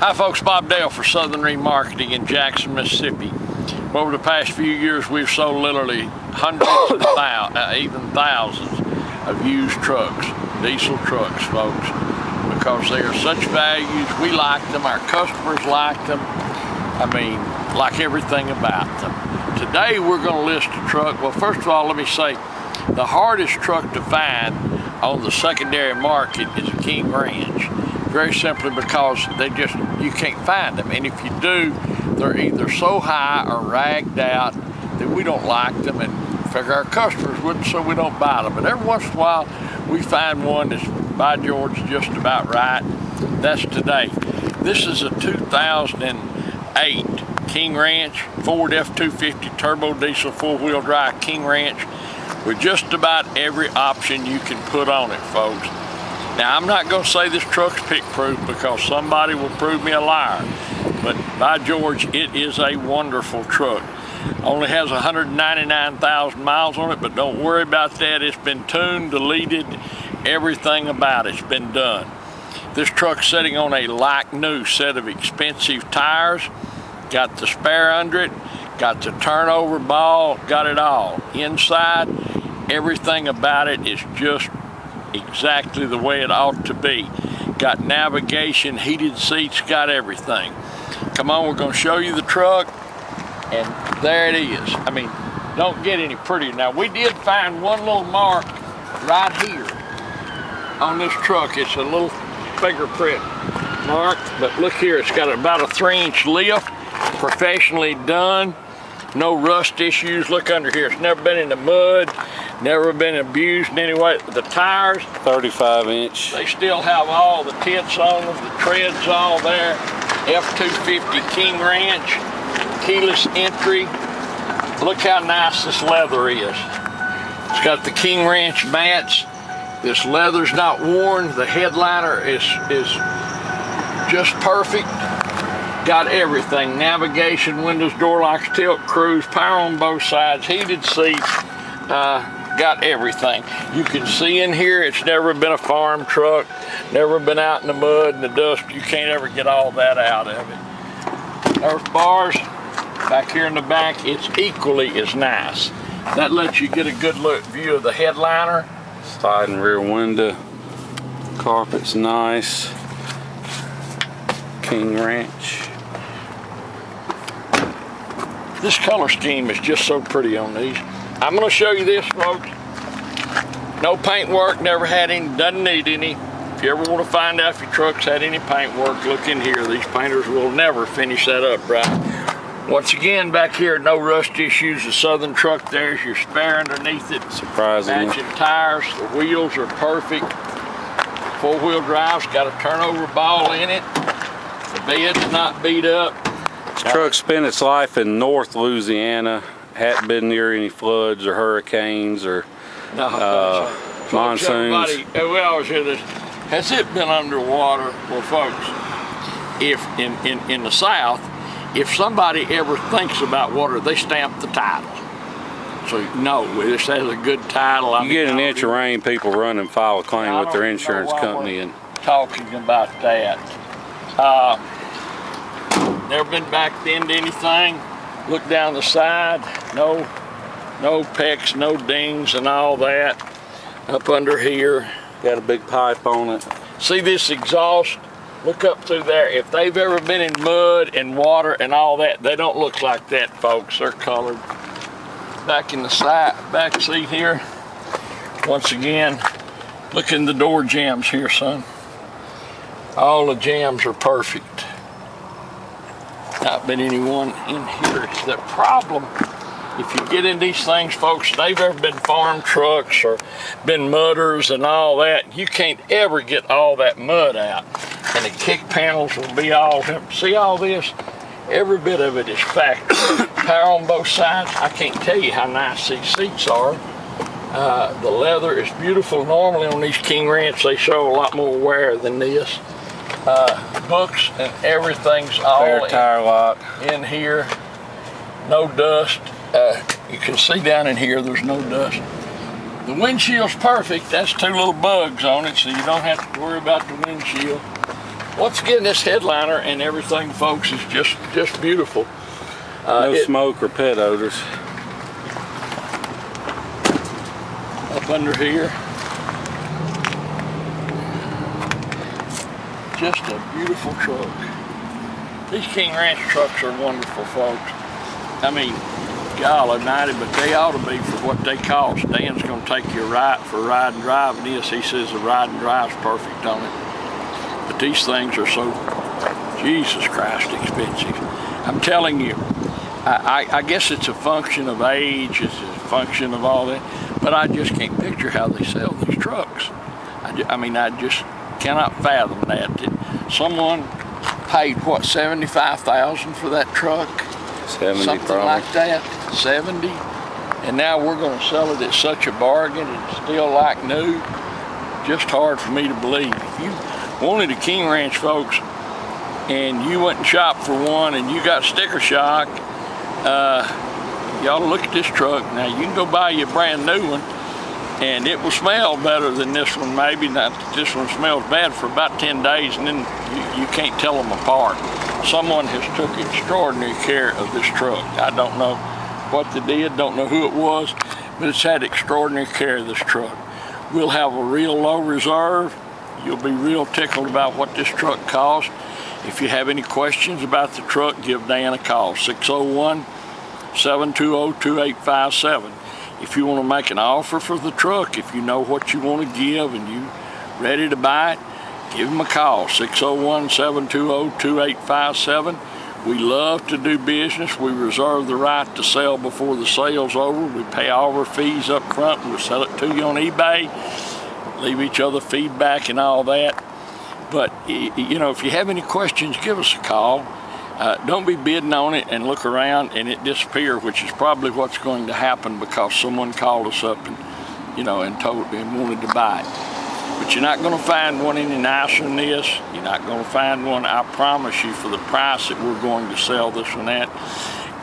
Hi folks, Bob Dale for Southern Remarketing in Jackson, Mississippi. Over the past few years, we've sold literally hundreds and even thousands of used trucks, diesel trucks, folks, because they are such values. We like them, our customers like them. I mean, like everything about them. Today we're going to list a truck. Well, first of all, let me say, the hardest truck to find on the secondary market is a King Ranch. Very simply because you can't find them. And if you do, they're either so high or ragged out that we don't like them and figure our customers wouldn't, so we don't buy them. But every once in a while, we find one that's, by George, just about right. That's today. This is a 2008 King Ranch, Ford F250 turbo diesel four-wheel drive King Ranch with just about every option you can put on it, folks. Now, I'm not going to say this truck's pick-proof because somebody will prove me a liar, but by George, it is a wonderful truck. Only has 199,000 miles on it, but don't worry about that. It's been tuned, deleted, everything about it's been done. This truck's sitting on a like-new set of expensive tires, got the spare under it, got the turnover ball, got it all. Inside, everything about it is just exactly the way it ought to be. Got navigation, heated seats, got everything. Come on, we're going to show you the truck, and there it is. I mean, don't get any prettier. Now, we did find one little mark right here on this truck. It's a little fingerprint mark, but look here, it's got about a 3-inch lift, professionally done. No rust issues. Look under here. It's never been in the mud, never been abused in any way. The tires, 35-inch. They still have all the tits on them, the treads all there. F250 King Ranch, keyless entry. Look how nice this leather is. It's got the King Ranch mats. This leather's not worn. The headliner is just perfect. Got everything, navigation, windows, door locks, tilt, cruise, power on both sides, heated seats, got everything. You can see in here, it's never been a farm truck, never been out in the mud and the dust. You can't ever get all that out of it. Earth bars, back here in the back, it's equally as nice. That lets you get a good look view of the headliner. Side and rear window, carpet's nice. King Ranch. This color scheme is just so pretty on these. I'm going to show you this, folks. No paint work, never had any, doesn't need any. If you ever want to find out if your truck's had any paint work, look in here. These painters will never finish that up right. Once again, back here, no rust issues. The Southern truck, there's your spare underneath it. Surprisingly. Matching tires, the wheels are perfect. Four-wheel drive's got a turnover ball in it. The bed's not beat up. This truck spent its life in North Louisiana. Hadn't been near any floods or hurricanes or monsoons. We always hear this. Has it been underwater? Well, folks, if in the South, if somebody ever thinks about water, they stamp the title. So no, this has a good title. You get an inch of rain, people run and file a claim with their insurance company. And talking about that. Never been backed into anything. Look down the side, no pecks, no dings and all that. Up under here, got a big pipe on it. See this exhaust? Look up through there. If they've ever been in mud and water and all that, they don't look like that, folks. They're colored. Back in the side, back seat here. Once again, look in the door jambs here, son. All the jambs are perfect. Not been anyone in here. It's the problem, if you get in these things, folks, they've ever been farm trucks or been mudders and all that, you can't ever get all that mud out. And the kick panels will be all, see all this? Every bit of it is factory. Power on both sides. I can't tell you how nice these seats are. The leather is beautiful. Normally on these King Ranch, they show a lot more wear than this. Books and everything's all tire lock in here. No dust. You can see down in here, there's no dust. The windshield's perfect. That's two little bugs on it, so you don't have to worry about the windshield. once again, this headliner and everything, folks, is just beautiful. No smoke or pet odors. Up under here, just a beautiful truck. These King Ranch trucks are wonderful, folks. I mean, God almighty, but they ought to be for what they cost. Dan's gonna take you for a ride and drive in this. He says the ride and drive's perfect on it. But these things are so, Jesus Christ, expensive. I'm telling you, I guess it's a function of age, it's a function of all that, but I just can't picture how they sell these trucks. I mean, I just cannot fathom that someone paid, what, $75,000 for that truck? 70 something probably. Like that, 70, and now we're going to sell it at such a bargain and still like new. Just hard for me to believe. If you wanted a King Ranch, folks, and you went and shopped for one and you got sticker shock, y'all look at this truck. Now you can go buy you a brand new one and it will smell better than this one, maybe. Not that this one smells bad for about 10 days and then you can't tell them apart. Someone has took extraordinary care of this truck. I don't know what they did, don't know who it was, but it's had extraordinary care of this truck. We'll have a real low reserve. You'll be real tickled about what this truck costs. If you have any questions about the truck, give Dan a call, 601-720-2857. If you want to make an offer for the truck, if you know what you want to give and you ready to buy it, give him a call, 601-720-2857. We love to do business. We reserve the right to sell before the sale's over. We pay all our fees up front and we'll sell it to you on eBay, leave each other feedback and all that. But, you know, if you have any questions, give us a call. Don't be bidding on it and look around and it disappear, which is probably what's going to happen because someone called us up and, you know, and wanted to buy it. But you're not going to find one any nicer than this. You're not going to find one, I promise you, for the price that we're going to sell this one at.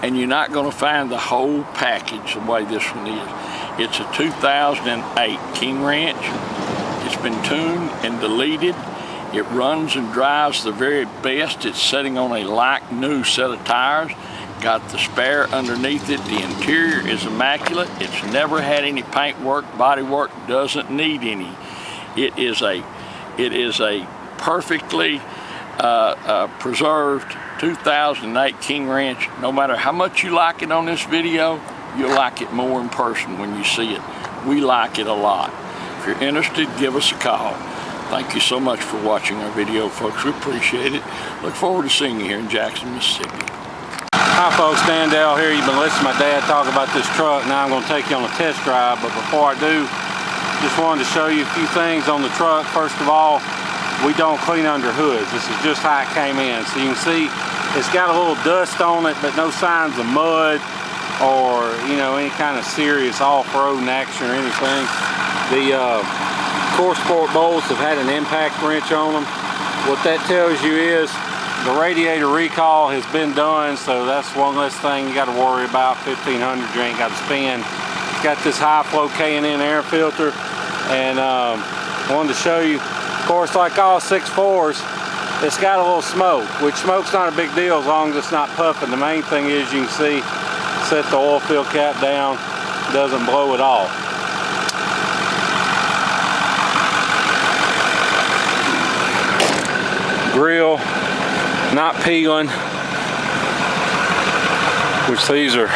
And you're not going to find the whole package the way this one is. It's a 2008 King Ranch. It's been tuned and deleted. It runs and drives the very best. It's sitting on a like new set of tires. Got the spare underneath it. The interior is immaculate. It's never had any paint work, body work, doesn't need any. It is a perfectly preserved 2008 King Ranch. No matter how much you like it on this video, you'll like it more in person when you see it. We like it a lot. If you're interested, give us a call. Thank you so much for watching our video, folks. We appreciate it. Look forward to seeing you here in Jackson, Mississippi. Hi folks, Dan Dale here. You've been listening to my dad talk about this truck. Now I'm going to take you on a test drive, but before I do, just wanted to show you a few things on the truck. First of all, we don't clean under hoods. This is just how it came in. So you can see it's got a little dust on it, but no signs of mud or, you know, any kind of serious off-road action or anything. The core sport bolts have had an impact wrench on them. What that tells you is the radiator recall has been done, so that's one less thing you got to worry about. 1500 you ain't got to spend. It's got this high flow K&N air filter, and wanted to show you, of course, like all 6.4s, it's got a little smoke, which smoke's not a big deal as long as it's not puffing. The main thing is you can see, set the oil fill cap down, doesn't blow at all. Grill not peeling, which these are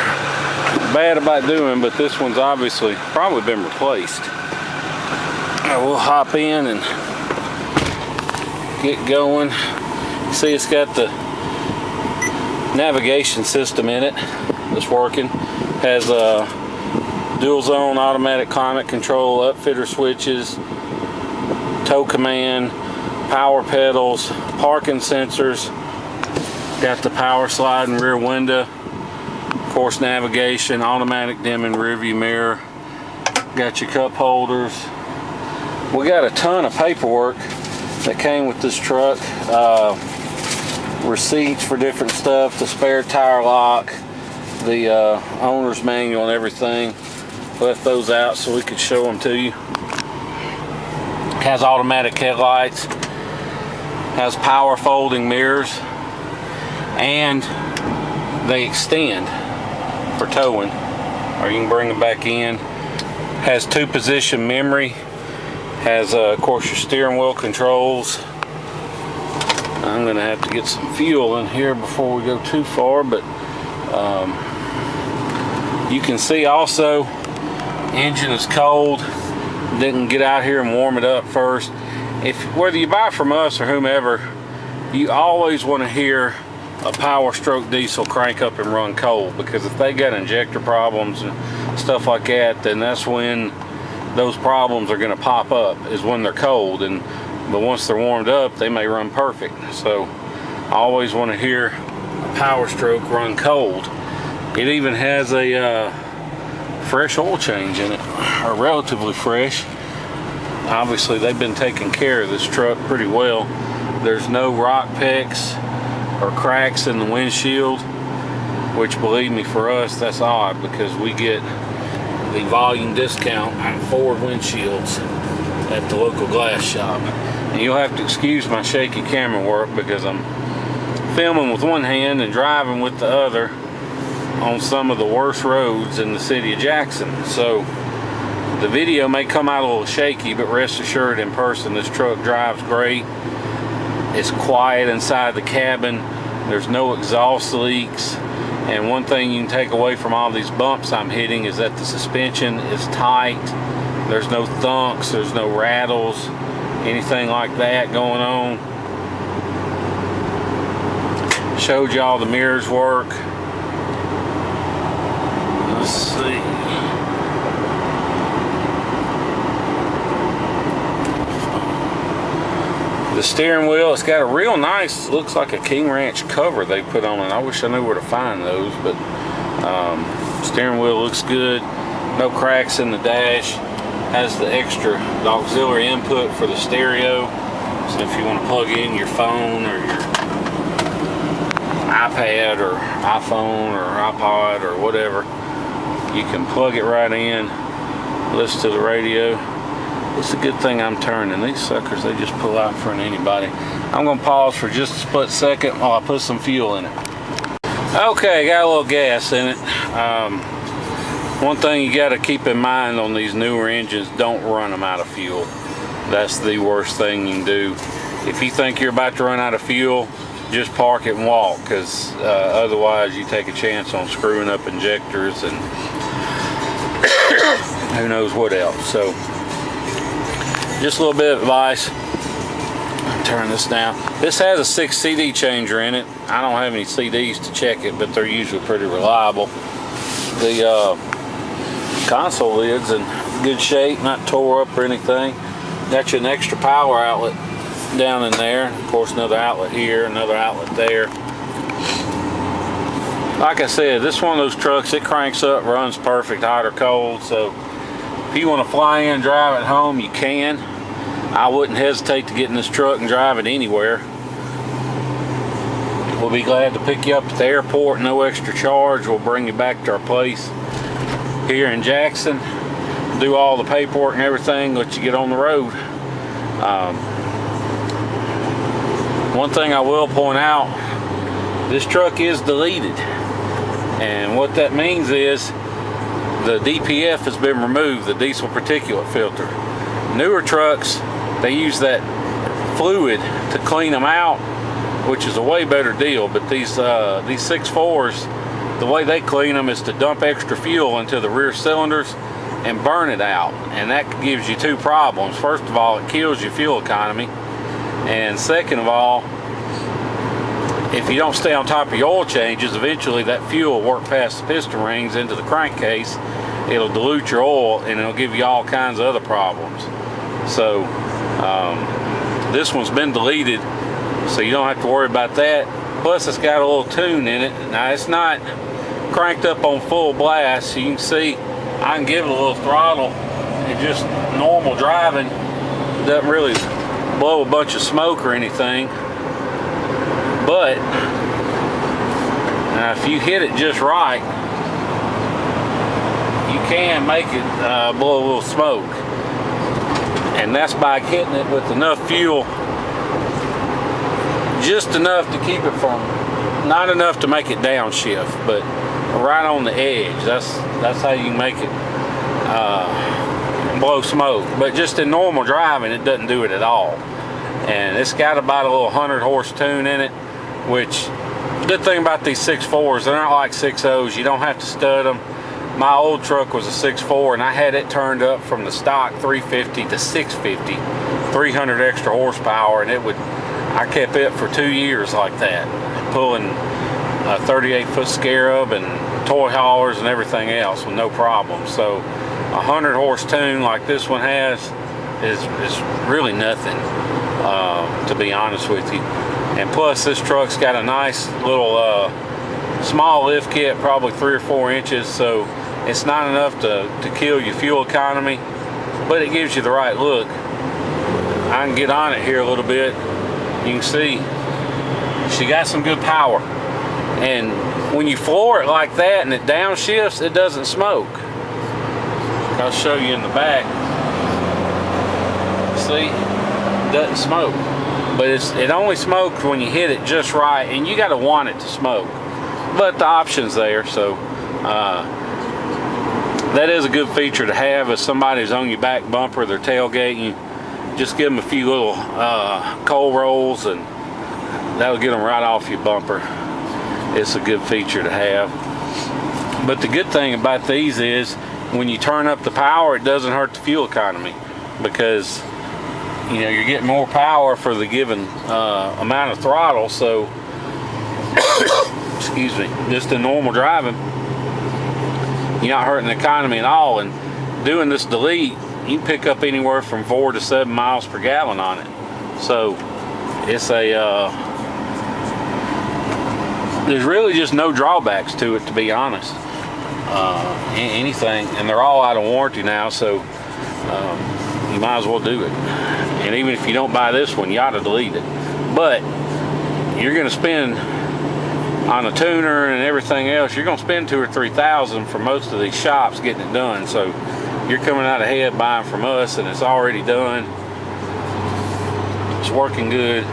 bad about doing, but this one's obviously probably been replaced. We'll hop in and get going. See, it's got the navigation system in it that's working. Has a dual zone automatic climate control, upfitter switches, tow command, power pedals, parking sensors, got the power sliding rear window, of course navigation, automatic dimming rear view mirror, got your cup holders. We got a ton of paperwork that came with this truck, receipts for different stuff, the spare tire lock, the owner's manual and everything. Left those out so we could show them to you. Has automatic headlights. Has power folding mirrors, and they extend for towing, or you can bring them back in. Has 2-position memory. Has of course your steering wheel controls. I'm gonna have to get some fuel in here before we go too far, but you can see also engine is cold. Didn't get out here and warm it up first. Whether you buy from us or whomever, you always want to hear a Power Stroke diesel crank up and run cold, because if they got injector problems and stuff like that, then that's when those problems are going to pop up, is when they're cold. But once they're warmed up, they may run perfect. So I always want to hear a Power Stroke run cold. It even has a fresh oil change in it, or relatively fresh. Obviously they've been taking care of this truck pretty well. There's no rock pecks or cracks in the windshield, which, believe me, for us that's odd, because we get the volume discount on Ford windshields at the local glass shop. And you'll have to excuse my shaky camera work, because I'm filming with one hand and driving with the other on some of the worst roads in the city of Jackson. So the video may come out a little shaky, but rest assured, in person this truck drives great. It's quiet inside the cabin. There's no exhaust leaks. And one thing you can take away from all these bumps I'm hitting is that the suspension is tight. There's no thunks, there's no rattles, anything like that going on. Showed you all the mirrors work. Let's see. The steering wheel, it's got a real nice, looks like a King Ranch cover they put on it. I wish I knew where to find those, but steering wheel looks good. No cracks in the dash. Has the extra auxiliary input for the stereo. So if you want to plug in your phone or your iPad or iPhone or iPod or whatever, you can plug it right in, listen to the radio. It's a good thing I'm turning. These suckers, they just pull out in front of anybody. I'm going to pause for just a split second while I put some fuel in it. Okay, got a little gas in it. One thing you got to keep in mind on these newer engines, don't run them out of fuel. That's the worst thing you can do. If you think you're about to run out of fuel, just park it and walk, because otherwise you take a chance on screwing up injectors and who knows what else. So just a little bit of advice. Turn this down. This has a 6 CD changer in it. I don't have any CDs to check it, but they're usually pretty reliable. The console lid's in good shape, not tore up or anything. Got you an extra power outlet down in there. Of course, another outlet here, another outlet there. Like I said, this is one of those trucks, it cranks up, runs perfect, hot or cold. So if you want to fly in, drive it home, you can. I wouldn't hesitate to get in this truck and drive it anywhere. We'll be glad to pick you up at the airport, no extra charge. We'll bring you back to our place here in Jackson, do all the paperwork and everything, let you get on the road. One thing I will point out, this truck is deleted. And what that means is the DPF has been removed, the diesel particulate filter. Newer trucks, they use that fluid to clean them out, which is a way better deal. But these 6.4s, the way they clean them is to dump extra fuel into the rear cylinders and burn it out. And that gives you two problems. First of all, it kills your fuel economy. And second of all, if you don't stay on top of your oil changes, eventually that fuel will work past the piston rings into the crankcase. It'll dilute your oil and it'll give you all kinds of other problems. So this one's been deleted, so you don't have to worry about that. Plus it's got a little tune in it. Now it's not cranked up on full blast, so you can see I can give it a little throttle and just normal driving doesn't really blow a bunch of smoke or anything. But if you hit it just right, you can make it blow a little smoke. And that's by hitting it with enough fuel just enough to keep it from, not enough to make it downshift, but right on the edge. That's how you make it blow smoke. But just in normal driving, it doesn't do it at all. And it's got about a little 100 horse tune in it, which, good thing about these 6.4s, they're not like 6.0s. You don't have to stud them. My old truck was a 6.4, and I had it turned up from the stock 350 to 650, 300 extra horsepower, and I kept it for 2 years like that, pulling a 38-foot Scarab and toy haulers and everything else with no problem. So 100 horse tune like this one has is really nothing, to be honest with you. And plus, this truck's got a nice little small lift kit, probably 3 or 4 inches, so it's not enough to kill your fuel economy, but it gives you the right look. I can get on it here a little bit. You can see she got some good power, and when you floor it like that and it downshifts, it doesn't smoke. I'll show you in the back. See, it doesn't smoke, but it only smokes when you hit it just right, and you got to want it to smoke, but the option's there. So that is a good feature to have if somebody's on your back bumper, they're tailgating. Just give them a few little coal rolls, and that'll get them right off your bumper. It's a good feature to have. But the good thing about these is when you turn up the power, it doesn't hurt the fuel economy, because you know you're getting more power for the given amount of throttle. So excuse me, just in normal driving, you're not hurting the economy at all. And doing this delete, you can pick up anywhere from 4 to 7 miles per gallon on it. So it's there's really just no drawbacks to it, to be honest. Anything, and they're all out of warranty now, so you might as well do it. And even if you don't buy this one, you ought to delete it. But you're going to spend on a tuner and everything else, you're going to spend $2,000 or $3,000 for most of these shops getting it done. So you're coming out ahead buying from us, and it's already done. It's working good,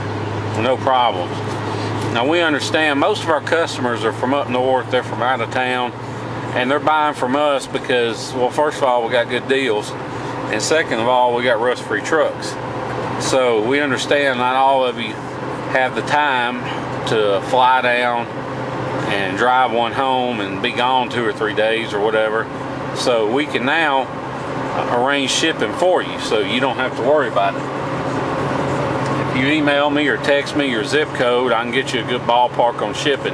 no problems. Now, we understand most of our customers are from up north, they're from out of town, and they're buying from us because, well, first of all, we got good deals, and second of all, we got rust-free trucks. So we understand not all of you have the time to fly down and drive one home and be gone 2 or 3 days or whatever. So we can now arrange shipping for you, so you don't have to worry about it. If you email me or text me your zip code, I can get you a good ballpark on shipping.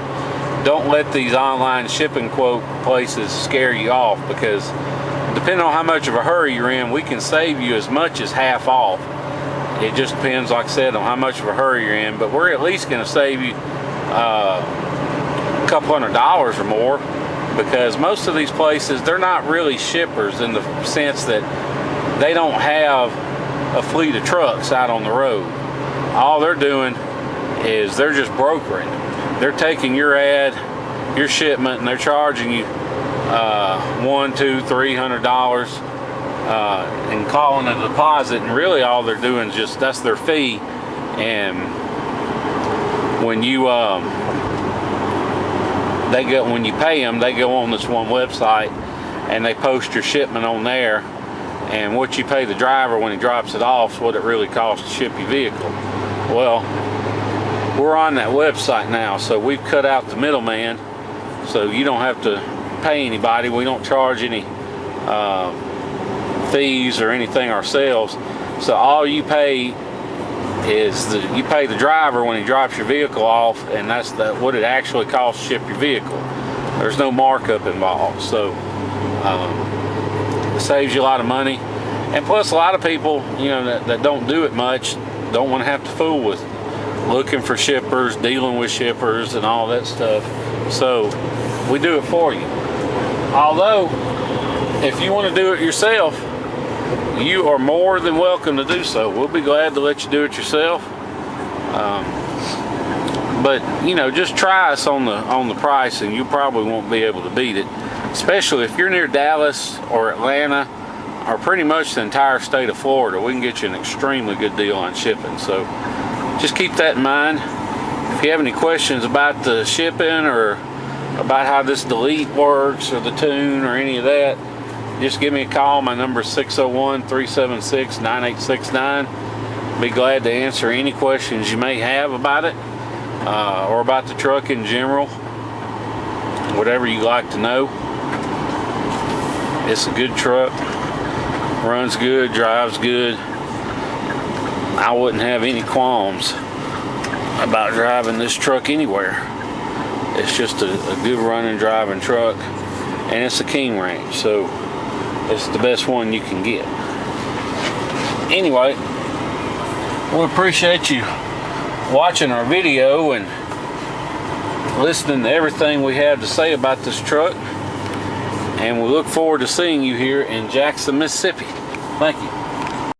Don't let these online shipping quote places scare you off, because depending on how much of a hurry you're in, we can save you as much as half off. It just depends, like I said, on how much of a hurry you're in, but we're at least going to save you a couple $100 or more, because most of these places, they're not really shippers in the sense that they don't have a fleet of trucks out on the road. All they're doing is they're just brokering. They're taking your ad, your shipment, and they're charging you $100, $200, $300 and calling a deposit, and really all they're doing is just, that's their fee. And when you when you pay them, they go on this one website and they post your shipment on there, and what you pay the driver when he drops it off is what it really costs to ship your vehicle. Well, we're on that website now, so we've cut out the middleman, so you don't have to pay anybody. We don't charge any fees or anything ourselves. So all you pay is you pay the driver when he drops your vehicle off, and that's what it actually costs to ship your vehicle. There's no markup involved, so it saves you a lot of money. And plus, a lot of people, you know, that don't do it much, don't want to have to fool with looking for shippers, dealing with shippers, and all that stuff. So we do it for you. Although, if you want to do it yourself, you are more than welcome to do so. We'll be glad to let you do it yourself. But you know, just try us on the price, and you probably won't be able to beat it. Especially if you're near Dallas or Atlanta, or pretty much the entire state of Florida, we can get you an extremely good deal on shipping. So just keep that in mind. If you have any questions about the shipping or about how this delete works or the tune or any of that, just give me a call. My number is 601-376-9869. Be glad to answer any questions you may have about it or about the truck in general. Whatever you'd like to know. It's a good truck. Runs good, drives good. I wouldn't have any qualms about driving this truck anywhere. It's just a good running driving truck, and it's a King Ranch, so it's the best one you can get. Anyway, we appreciate you watching our video and listening to everything we have to say about this truck, and we look forward to seeing you here in Jackson, Mississippi. Thank you.